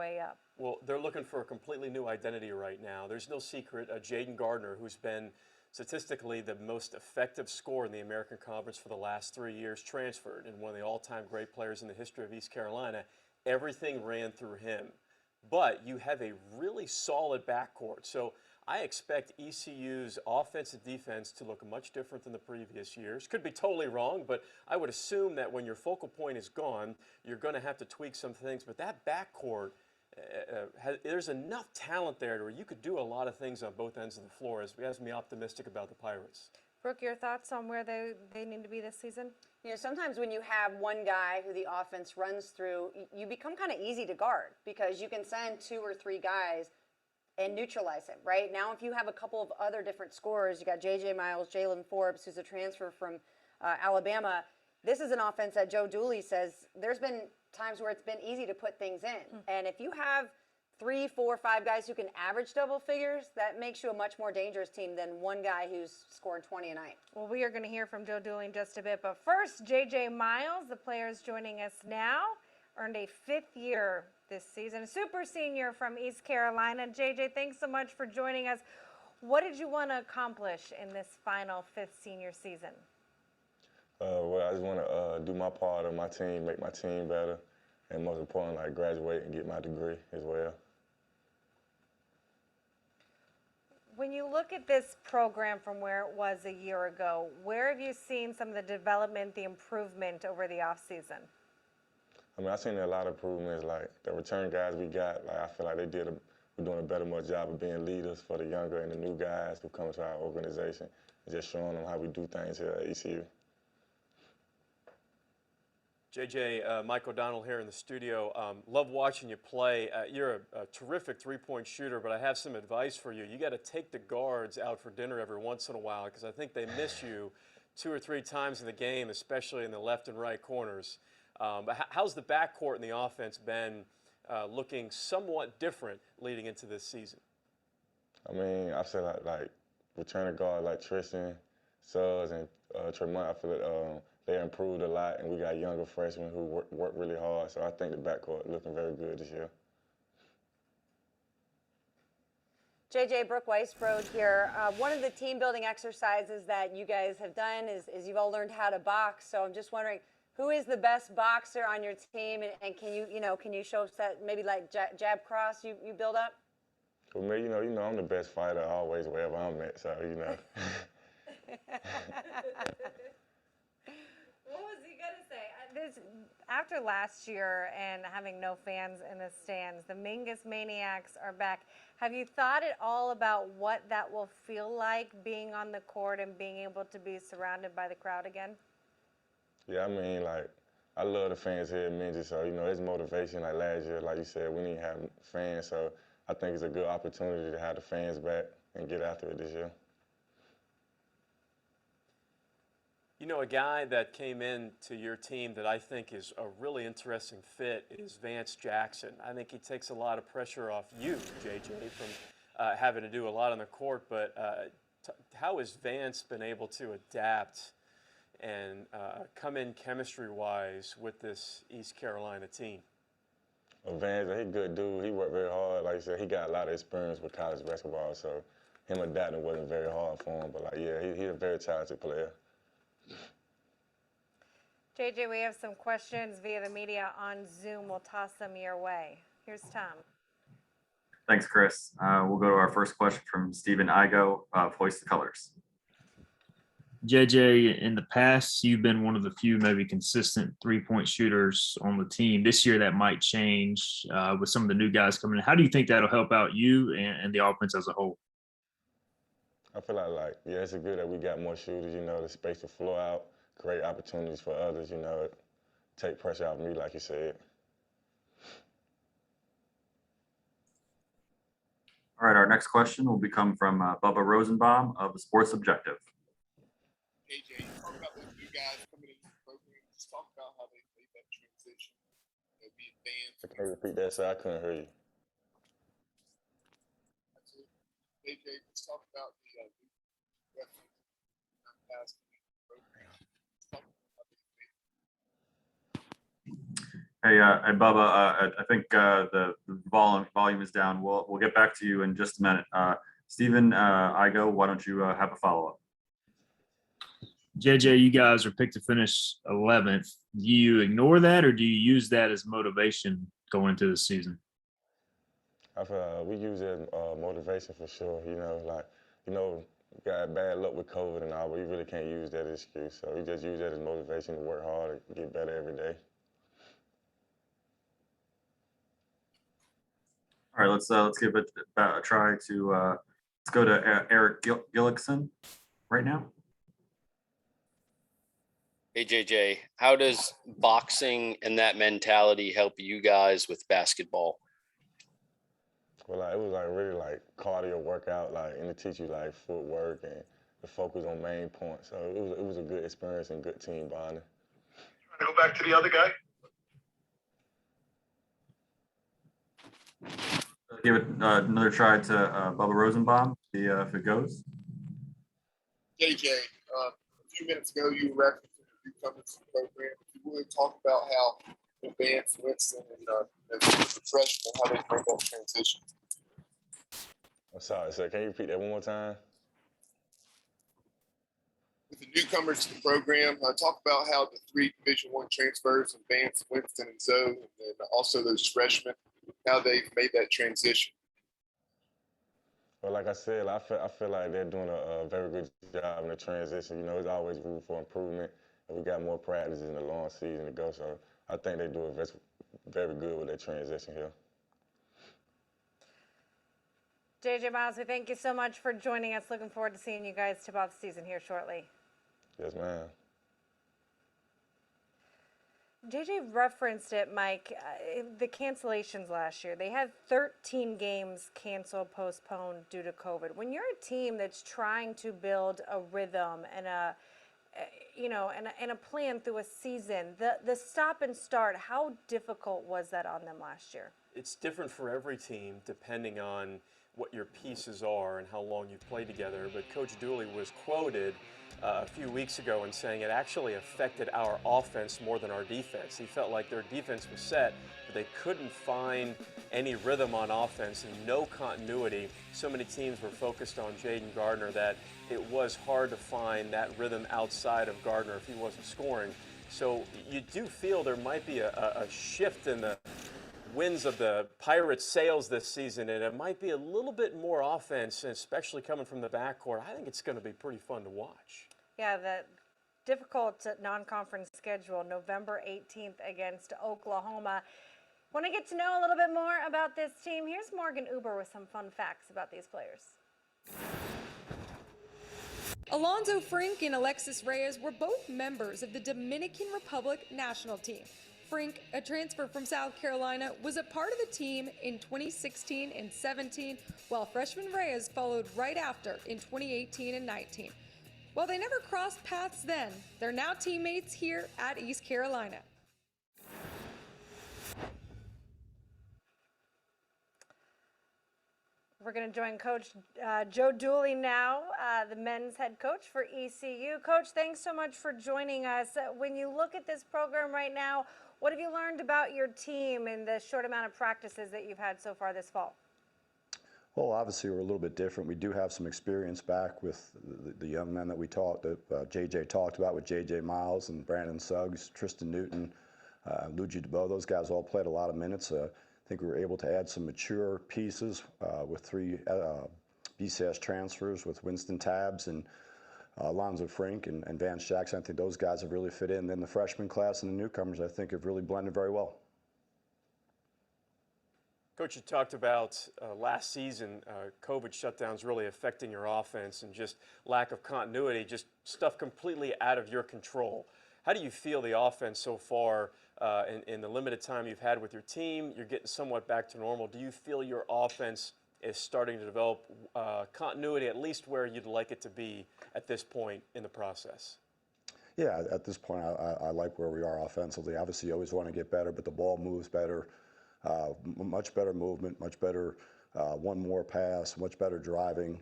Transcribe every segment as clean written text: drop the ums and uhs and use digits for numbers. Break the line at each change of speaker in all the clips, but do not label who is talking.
way up?
Well, they're looking for a completely new identity right now. There's no secret. Jaden Gardner, who's been statistically the most effective scorer in the American Conference for the last 3 years, transferred, and one of the all-time great players in the history of East Carolina. Everything ran through him. But you have a really solid backcourt. So I expect ECU's offense and defense to look much different than the previous years. Could be totally wrong, but I would assume that when your focal point is gone, you're going to have to tweak some things. But that backcourt, there's enough talent there where you could do a lot of things on both ends of the floor. As me optimistic about the Pirates.
Brooke, your thoughts on where they need to be this season?
You know, sometimes when you have one guy who the offense runs through, you become kind of easy to guard because you can send 2 or 3 guys and neutralize him, right? Now, if you have a couple of other different scorers, you got JJ Miles, Jalen Forbes, who's a transfer from Alabama. This is an offense that Joe Dooley says there's been times where it's been easy to put things in. And if you have 3, 4, 5 guys who can average double figures, that makes you a much more dangerous team than one guy who's scoring 20 a night.
Well, we are going to hear from Joe Dooley in just a bit. But first, JJ Miles, the player is joining us now, earned a 5th year this season, super senior from East Carolina. JJ, thanks so much for joining us. What did you want to accomplish in this final 5th senior season?
Well, I just want to do my part of my team, make my team better, and most importantly, like graduate and get my degree as well.
When you look at this program from where it was a year ago, where have you seen some of the development, the improvement over the offseason?
I mean, I've seen a lot of improvements. Like the return guys we got, like I feel like we're doing a better more job of being leaders for the younger and the new guys who come to our organization, and just showing them how we do things here at ECU.
JJ, Mike O'Donnell here in the studio. Love watching you play. You're a terrific three-point shooter, but I have some advice for you. You got to take the guards out for dinner every once in a while because I think they miss you 2 or 3 times in the game, especially in the left and right corners. But how's the backcourt and the offense been looking somewhat different leading into this season?
I mean, I've said like returning guard like Tristan, Suggs, and Tremont. I feel like they improved a lot, and we got younger freshmen who work really hard. So I think the backcourt looking very good this year.
JJ, Brooke Weisbrod here. One of the team building exercises that you guys have done is you've all learned how to box. So I'm just wondering, who is the best boxer on your team, and can you show us that maybe like jab cross you build up?
For me, you know I'm the best fighter always wherever I'm at. So you know.
What was he going to say? After last year and having no fans in the stands, the Mingus Maniacs are back. Have you thought at all about what that will feel like being on the court and being able to be surrounded by the crowd again?
Yeah, I mean, like, I love the fans here at Mingus, so, it's motivation. Like last year, like you said, we didn't have fans, so I think it's a good opportunity to have the fans back and get after it this year.
You know, a guy that came into your team that I think is a really interesting fit is Vance Jackson. I think he takes a lot of pressure off you, JJ, from having to do a lot on the court, but how has Vance been able to adapt and come in chemistry-wise with this East Carolina team?
Well, Vance, he's a good dude. He worked very hard. Like I said, he got a lot of experience with college basketball, so him adapting wasn't very hard for him. But, like, yeah, he's a very talented player.
JJ, we have some questions via the media on Zoom. We'll toss them your way. Here's Tom.
Thanks, Chris. We'll go to our first question from Stephen Igo of Hoist the Colors.
JJ, in the past, you've been one of the few maybe consistent three-point shooters on the team. This year, that might change with some of the new guys coming in. How do you think that'll help out you and the offense as a whole?
I feel like, yeah, it's good that we got more shooters, to space the floor out, create opportunities for others, take pressure off me, like you said.
All right, our next question will become from Bubba Rosenbaum of the Sports Objective.
JJ, you talk about those new guys coming into the program. Just talk about how they made that transition, be advanced.
Can you repeat that, sir? I couldn't hear you.
JJ, just talk about the new guys coming into the program. Just talk about how they made it.
Hey, Bubba, I think the volume is down. We'll get back to you in just a minute. Stephen Igo, why don't you have a follow-up?
JJ, you guys are picked to finish 11th. Do you ignore that, or do you use that as motivation going into the season?
I feel we use it as motivation for sure. We got bad luck with COVID and all, but we really can't use that as excuse. So we just use that as motivation to work hard and get better every day.
All right, let's give it a try to let's go to Eric Gillickson right now.
Hey JJ, how does boxing and that mentality help you guys with basketball?
Well, it was really cardio workout, and it teach you footwork and the focus on main points. So it was a good experience and good team bonding.
Trying to go back to the other guy.
Give it another try to Bubba Rosenbaum, see if it goes.
JJ, a few minutes ago you referenced the newcomers program. You really talk about how Vance, Winston, and the freshmen, how they make that transition.
I'm sorry, sir. Can you repeat that one more time?
With the newcomers to the program, talk about how the 3 Division I transfers and Vance, Winston, and Zoe, and then also those freshmen, how they've made that transition.
Well, like I said, I feel like they're doing a very good job in the transition. There's always room for improvement, and we got more practices in the long season to go. So I think they do it very good with their transition here.
JJ Miles, we thank you so much for joining us. Looking forward to seeing you guys tip off the season here shortly.
Yes, ma'am.
JJ referenced it, Mike, the cancellations last year. They had 13 games canceled, postponed due to COVID. When you're a team that's trying to build a rhythm and a plan through a season, the stop and start, how difficult was that on them last year?
It's different for every team depending on what your pieces are and how long you've played together. But Coach Dooley was quoted a few weeks ago in saying it actually affected our offense more than our defense. He felt like their defense was set, but they couldn't find any rhythm on offense and no continuity. So many teams were focused on Jaden Gardner that it was hard to find that rhythm outside of Gardner if he wasn't scoring. So you do feel there might be a shift in the winds of the Pirates' sails this season, and it might be a little bit more offense, especially coming from the backcourt. I think it's going to be pretty fun to watch.
Yeah, the difficult non-conference schedule, November 18th against Oklahoma. Want to get to know a little bit more about this team? Here's Morgan Uber with some fun facts about these players.
Alonzo Frink and Alexis Reyes were both members of the Dominican Republic national team. Frink, a transfer from South Carolina, was a part of the team in 2016 and 17, while freshman Reyes followed right after in 2018 and 19. While they never crossed paths then, they're now teammates here at East Carolina.
We're going to join Coach Joe Dooley now, the men's head coach for ECU. Coach, thanks so much for joining us. When you look at this program right now, what have you learned about your team in the short amount of practices that you've had so far this fall?
Well, obviously we're a little bit different. We do have some experience back with the young men that JJ talked about with JJ Miles and Brandon Suggs, Tristan Newton, Luigi DeBow. Those guys all played a lot of minutes. I think we were able to add some mature pieces with 3 BCS transfers with Winston Tabbs and Alonzo Frink and Vance Jackson. I think those guys have really fit in. Then the freshman class and the newcomers, I think, have really blended very well.
Coach, you talked about last season, COVID shutdowns really affecting your offense and just lack of continuity, just stuff completely out of your control. How do you feel the offense so far in the limited time you've had with your team? You're getting somewhat back to normal. Do you feel your offense is starting to develop continuity, at least where you'd like it to be at this point in the process?
Yeah, at this point, I like where we are offensively. Obviously, you always want to get better, but the ball moves better, much better movement, much better one more pass, much better driving.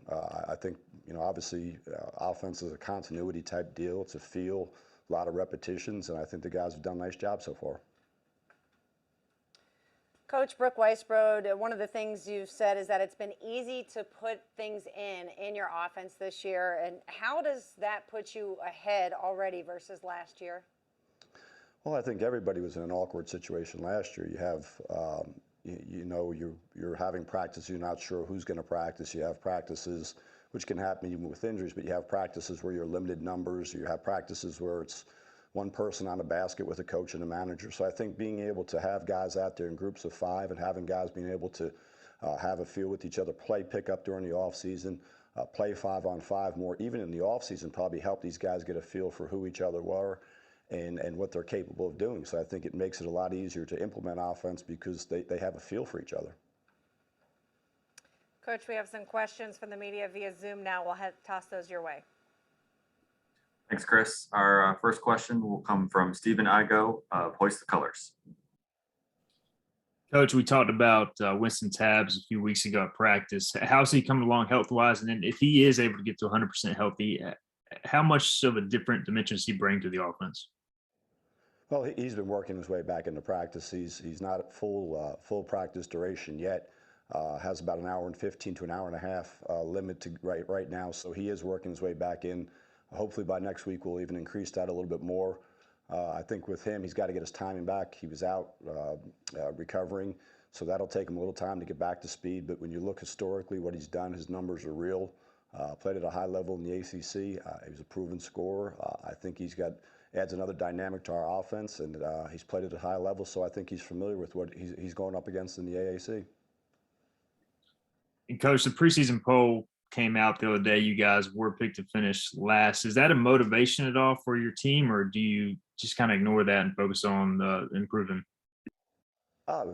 I think, obviously, offense is a continuity type deal. It's a feel, a lot of repetitions, and I think the guys have done a nice job so far.
Coach Brooke Weisbrod, one of the things you've said is that it's been easy to put things in your offense this year. And how does that put you ahead already versus last year?
Well, I think everybody was in an awkward situation last year. You have, you're having practice, you're not sure who's going to practice. You have practices, which can happen even with injuries, but you have practices where you're limited numbers. You have practices where it's one person on a basket with a coach and a manager. So I think being able to have guys out there in groups of 5 and having guys being able to have a feel with each other, play pickup during the offseason, play 5-on-5 more, even in the offseason, probably help these guys get a feel for who each other were and what they're capable of doing. So I think it makes it a lot easier to implement offense because they have a feel for each other.
Coach, we have some questions from the media via Zoom now. We'll toss those your way.
Thanks, Chris. Our first question will come from Stephen Igo of Hoist the Colors.
Coach, we talked about Winston Tabbs a few weeks ago at practice. How's he coming along health-wise? And then if he is able to get to 100% healthy, how much of a different dimension does he bring to the offense?
Well, he's been working his way back into practice. He's not at full practice duration yet. Has about an hour and 15 to an hour and a half limit to right now. So he is working his way back in. Hopefully by next week we'll even increase that a little bit more. I think with him, he's got to get his timing back. He was out recovering, so that'll take him a little time to get back to speed. But when you look historically what he's done, his numbers are real. Played at a high level in the ACC. He was a proven scorer. I think adds another dynamic to our offense, and he's played at a high level, so I think he's familiar with what he's going up against in the AAC.
And Coach, the preseason poll came out the other day. You guys were picked to finish last. Is that a motivation at all for your team, or do you just kind of ignore that and focus on improving?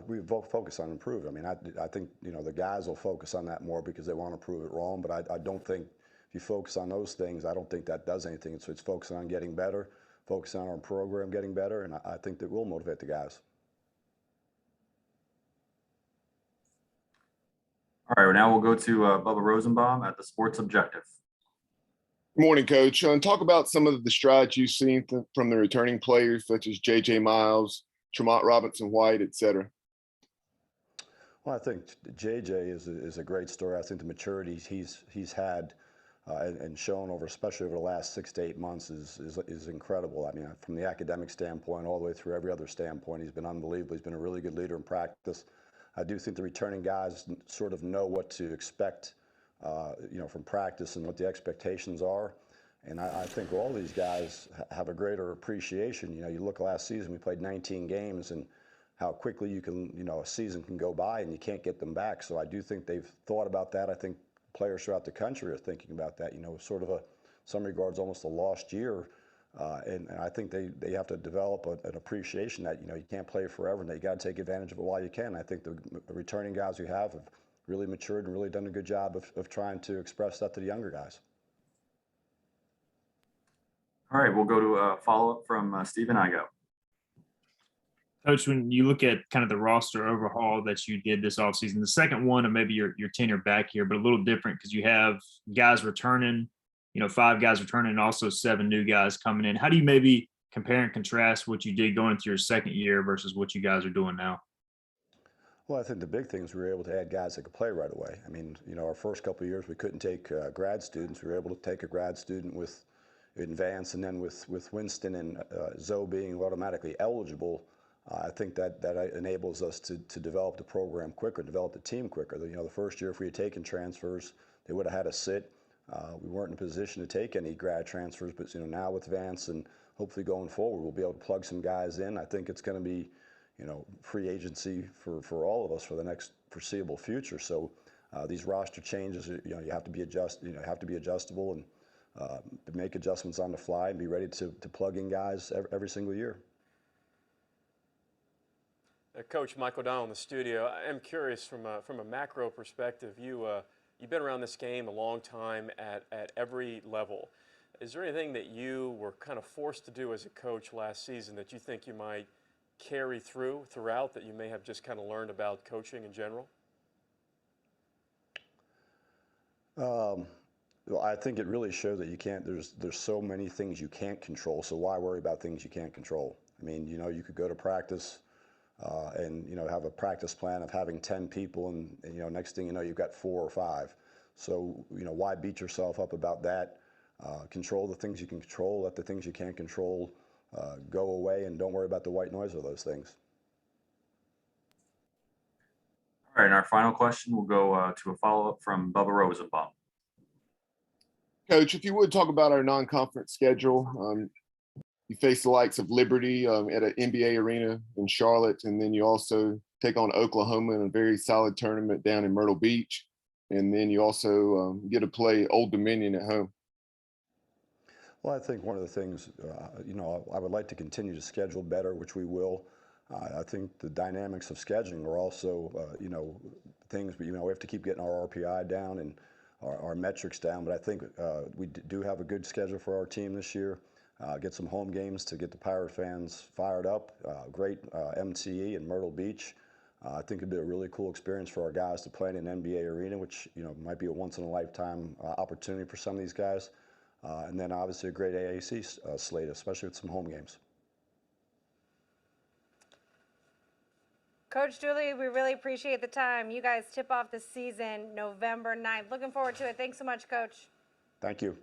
We both focus on improving. I mean, I think the guys will focus on that more because they want to prove it wrong. But I don't think if you focus on those things, I don't think that does anything. So it's focusing on getting better, focusing on our program getting better, and I think that will motivate the guys.
All right, now we'll go to Bubba Rosenbaum at the Sports Objective.
Good morning, Coach. Talk about some of the strides you've seen from the returning players, such as JJ Miles, Tremont Robinson-White, et cetera.
Well, I think JJ is a great story. I think the maturity he's had and shown especially over the last 6 to 8 months is incredible. I mean, from the academic standpoint all the way through every other standpoint, he's been unbelievable. He's been a really good leader in practice. I do think the returning guys sort of know what to expect, from practice and what the expectations are. And I think all these guys have a greater appreciation. You look last season, we played 19 games, and how quickly a season can go by and you can't get them back. So I do think they've thought about that. I think players throughout the country are thinking about that. Sort of some regards, almost a lost year. And I think they have to develop an appreciation that, you can't play forever and that you got to take advantage of it while you can. I think the returning guys we have really matured and really done a good job of trying to express that to the younger guys.
All right, we'll go to a follow-up from Stephen Igo.
Coach, when you look at kind of the roster overhaul that you did this offseason, the second one, and maybe your tenure back here, but a little different because you have guys returning, 5 guys returning and also 7 new guys coming in. How do you maybe compare and contrast what you did going into your second year versus what you guys are doing now?
Well, I think the big thing is we were able to add guys that could play right away. I mean, our first couple of years we couldn't take grad students. We were able to take a grad student in Vance, and then with Winston and Zoe being automatically eligible, I think that enables us to develop the program quicker, develop the team quicker. The first year if we had taken transfers, they would have had us sit. We weren't in a position to take any grad transfers, but now with Vance and hopefully going forward, we'll be able to plug some guys in. I think it's going to be, free agency for all of us for the next foreseeable future. So these roster changes, you have to be adjustable and make adjustments on the fly and be ready to plug in guys every single year.
Coach Mike O'Donnell in the studio. I'm curious from a macro perspective. You've been around this game a long time at every level. Is there anything that you were kind of forced to do as a coach last season that you think you might carry throughout that you may have just kind of learned about coaching in general?
Well, I think it really shows that you can't. There's so many things you can't control. So why worry about things you can't control? I mean, you could go to practice and have a practice plan of having 10 people, and next thing you know, you've got 4 or 5. So why beat yourself up about that? Control the things you can control. Let the things you can't control go away, and don't worry about the white noise of those things.
All right, and our final question will go to a follow-up from Bubba Rosenbaum.
Coach, if you would talk about our non-conference schedule. You face the likes of Liberty at an NBA arena in Charlotte, and then you also take on Oklahoma in a very solid tournament down in Myrtle Beach, and then you also get to play Old Dominion at home.
Well, I think one of the things, I would like to continue to schedule better, which we will. I think the dynamics of scheduling are also, things, but, we have to keep getting our RPI down and our metrics down. But I think we do have a good schedule for our team this year. Get some home games to get the Pirate fans fired up. Great MTE in Myrtle Beach. I think it'd be a really cool experience for our guys to play in an NBA arena, which might be a once-in-a-lifetime opportunity for some of these guys. And then obviously a great AAC slate, especially with some home games.
Coach Dooley, we really appreciate the time. You guys tip off the season November 9th. Looking forward to it. Thanks so much, Coach.
Thank you.